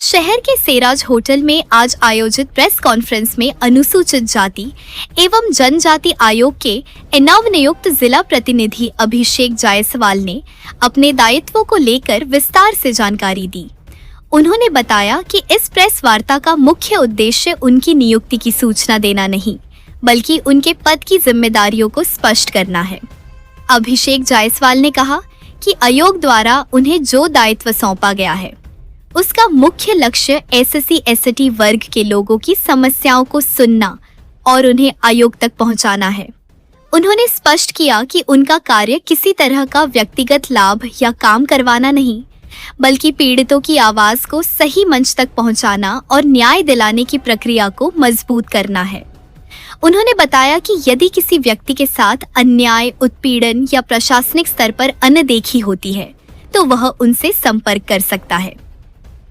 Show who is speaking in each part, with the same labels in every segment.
Speaker 1: शहर के सेराज होटल में आज आयोजित प्रेस कॉन्फ्रेंस में अनुसूचित जाति एवं जनजाति आयोग के नवनियुक्त जिला प्रतिनिधि अभिषेक जायसवाल ने अपने दायित्वों को लेकर विस्तार से जानकारी दी। उन्होंने बताया कि इस प्रेस वार्ता का मुख्य उद्देश्य उनकी नियुक्ति की सूचना देना नहीं, बल्कि उनके पद की जिम्मेदारियों को स्पष्ट करना है। अभिषेक जायसवाल ने कहा कि आयोग द्वारा उन्हें जो दायित्व सौंपा गया है उसका मुख्य लक्ष्य SC/ST वर्ग के लोगों की समस्याओं को सुनना और उन्हें आयोग तक पहुंचाना है। उन्होंने स्पष्ट किया कि उनका कार्य किसी तरह का व्यक्तिगत लाभ या काम करवाना नहीं, बल्कि पीड़ितों की आवाज को सही मंच तक पहुंचाना और न्याय दिलाने की प्रक्रिया को मजबूत करना है। उन्होंने बताया कि यदि किसी व्यक्ति के साथ अन्याय, उत्पीड़न या प्रशासनिक स्तर पर अनदेखी होती है तो वह उनसे संपर्क कर सकता है।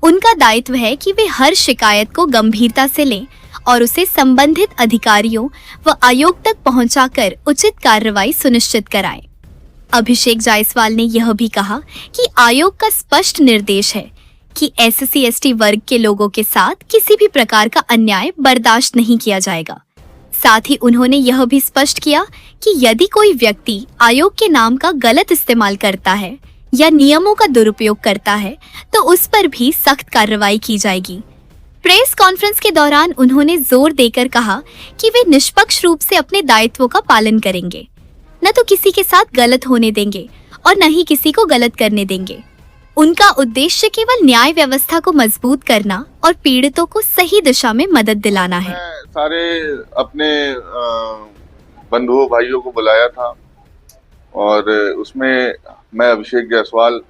Speaker 1: उनका दायित्व है कि वे हर शिकायत को गंभीरता से लें और उसे संबंधित अधिकारियों व आयोग तक पहुंचाकर उचित कार्रवाई सुनिश्चित कराएं। अभिषेक जायसवाल ने यह भी कहा कि आयोग का स्पष्ट निर्देश है कि SC/ST वर्ग के लोगों के साथ किसी भी प्रकार का अन्याय बर्दाश्त नहीं किया जाएगा। साथ ही उन्होंने यह भी स्पष्ट किया कि यदि कोई व्यक्ति आयोग के नाम का गलत इस्तेमाल करता है या नियमों का दुरुपयोग करता है तो उस पर भी सख्त कार्रवाई की जाएगी। प्रेस कॉन्फ्रेंस के दौरान उन्होंने जोर देकर कहा कि वे निष्पक्ष रूप से अपने दायित्वों का पालन करेंगे, न तो किसी के साथ गलत होने देंगे और न ही किसी को गलत करने देंगे। उनका उद्देश्य केवल न्याय व्यवस्था को मजबूत करना और पीड़ितों को सही दिशा में मदद दिलाना है।
Speaker 2: सारे अपने बंधुओं भाइयों को बुलाया था और उसमें मैं अभिषेक जायसवाल,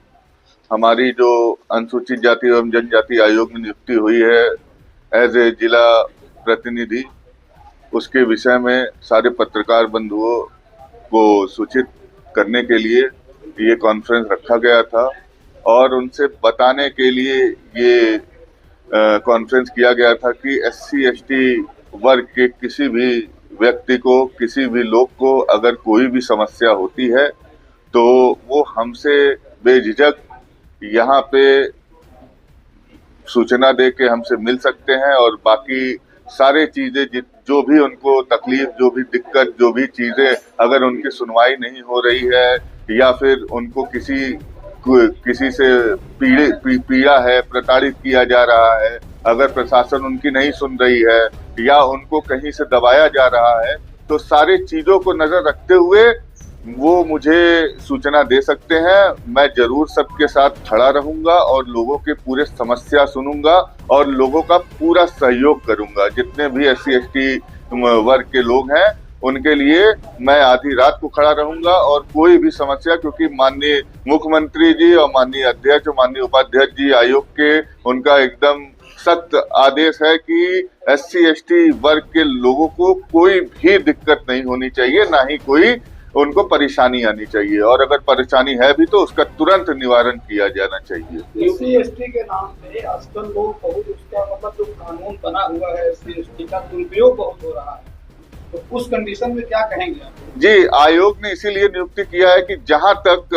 Speaker 2: हमारी जो अनुसूचित जाति एवं जनजाति आयोग में नियुक्ति हुई है एज ए जिला प्रतिनिधि, उसके विषय में सारे पत्रकार बंधुओं को सूचित करने के लिए ये कॉन्फ्रेंस रखा गया था और उनसे बताने के लिए ये कॉन्फ्रेंस किया गया था कि SC/ST वर्ग के किसी भी व्यक्ति को, किसी भी लोग को अगर कोई भी समस्या होती है तो वो हमसे बेझिझक यहाँ पे सूचना दे के हमसे मिल सकते हैं और बाकी सारे चीजें जो भी उनको तकलीफ, जो भी दिक्कत, जो भी चीजें अगर उनकी सुनवाई नहीं हो रही है या फिर उनको किसी से पीड़ा है, प्रताड़ित किया जा रहा है, अगर प्रशासन उनकी नहीं सुन रही है या उनको कहीं से दबाया जा रहा है, तो सारे चीजों को नजर रखते हुए वो मुझे सूचना दे सकते हैं। मैं जरूर सबके साथ खड़ा रहूंगा और लोगों के पूरे समस्या सुनूंगा और लोगों का पूरा सहयोग करूंगा। जितने भी SC/ST वर्ग के लोग हैं उनके लिए मैं आधी रात को खड़ा रहूंगा और कोई भी समस्या, क्योंकि माननीय मुख्यमंत्री जी और माननीय अध्यक्ष और माननीय उपाध्यक्ष जी आयोग के, उनका एकदम सख्त आदेश है कि SC/ST वर्ग के लोगों को कोई भी दिक्कत नहीं होनी चाहिए, ना ही कोई उनको परेशानी आनी चाहिए, और अगर परेशानी है भी तो उसका तुरंत निवारण किया जाना चाहिए।
Speaker 3: SC/ST के नाम पे आजकल लोग बहुत, उसका मतलब जो कानून बना हुआ है SC/ST का दुरुपयोग बहुत हो रहा है, तो उस कंडीशन में क्या कहेंगे आप?
Speaker 2: जी, आयोग ने इसीलिए नियुक्ति किया है कि जहां तक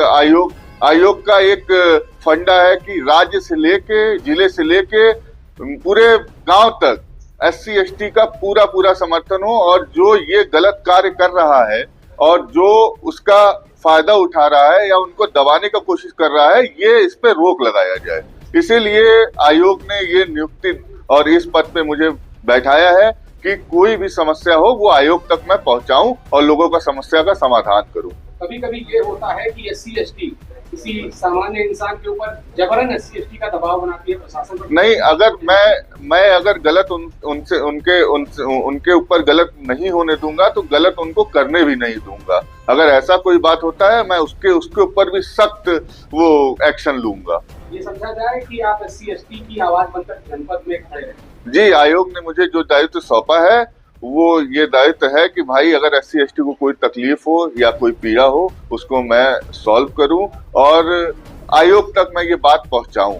Speaker 2: आयोग का एक फंडा है कि राज्य से लेके, जिले से लेके पूरे गांव तक SC/ST का पूरा समर्थन हो और जो ये गलत कार्य कर रहा है और जो उसका फायदा उठा रहा है या उनको दबाने का कोशिश कर रहा है, ये इस पे रोक लगाया जाए। इसीलिए आयोग ने ये नियुक्ति और इस पद पे मुझे बैठाया है कि कोई भी समस्या हो वो आयोग तक मैं पहुंचाऊं और लोगों का समस्या का समाधान करूं।
Speaker 3: कभी ये होता है कि SC/ST किसी सामान्य इंसान के ऊपर जबरन SC/ST का दबाव बनाती है प्रशासन पर।
Speaker 2: नहीं, अगर मैं अगर गलत उनके ऊपर गलत नहीं होने दूंगा तो गलत उनको करने भी नहीं दूंगा। अगर ऐसा कोई बात होता है मैं उसके ऊपर भी सख्त वो एक्शन लूंगा।
Speaker 3: ये समझा जाए कि आप SC/ST की आवाज बनकर जनपद में खड़े हैं।
Speaker 2: जी, आयोग ने मुझे जो दायित्व सौंपा है वो ये दायित्व है कि भाई अगर SC/ST को कोई तकलीफ हो या कोई पीड़ा हो उसको मैं सॉल्व करूं और आयोग तक मैं ये बात पहुंचाऊं।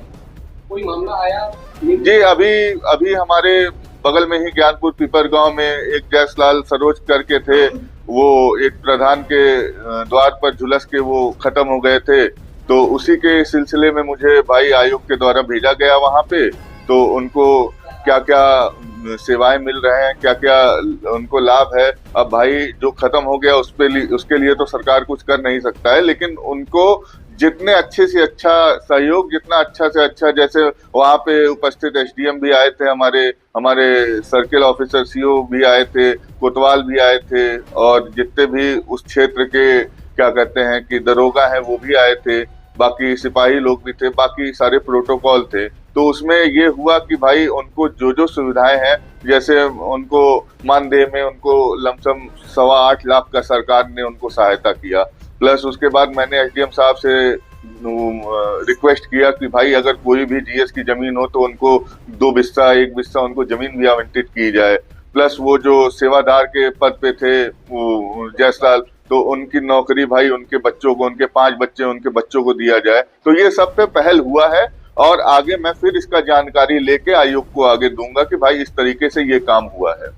Speaker 3: कोई मामला आया?
Speaker 2: जी, अभी हमारे बगल में ही ज्ञानपुर पीपर गांव में एक जयसलाल सरोज करके थे, वो एक प्रधान के द्वार पर झुलस के वो खत्म हो गए थे, तो उसी के सिलसिले में मुझे भाई आयोग के द्वारा भेजा गया वहां पे। तो उनको क्या क्या सेवाएं मिल रहे हैं, क्या क्या उनको लाभ है। अब भाई जो खत्म हो गया उसके लिए तो सरकार कुछ कर नहीं सकता है, लेकिन उनको जितने अच्छे से अच्छा सहयोग, जितना अच्छा से अच्छा, जैसे वहां पे उपस्थित एसडीएम भी आए थे, हमारे सर्किल ऑफिसर सीओ भी आए थे, कोतवाल भी आए थे, और जितने भी उस क्षेत्र के क्या कहते हैं कि दरोगा हैं वो भी आए थे, बाकी सिपाही लोग भी थे, बाकी सारे प्रोटोकॉल थे। तो उसमें ये हुआ कि भाई उनको जो जो सुविधाएं हैं, जैसे उनको मानदेय में उनको लमसम 8.25 लाख का सरकार ने उनको सहायता किया। प्लस उसके बाद मैंने एसडीएम साहब से रिक्वेस्ट किया कि भाई अगर कोई भी जीएस की जमीन हो तो उनको 2 बिस्सा 1 बिस्सा उनको जमीन भी आवंटित की जाए। प्लस वो जो सेवादार के पद पे थे जयसलाल, तो उनकी नौकरी भाई उनके बच्चों को, उनके 5 बच्चे, उनके बच्चों को दिया जाए। तो ये सब पे पहल हुआ है, और आगे मैं फिर इसका जानकारी लेके आयोग को आगे दूंगा कि भाई इस तरीके से ये काम हुआ है।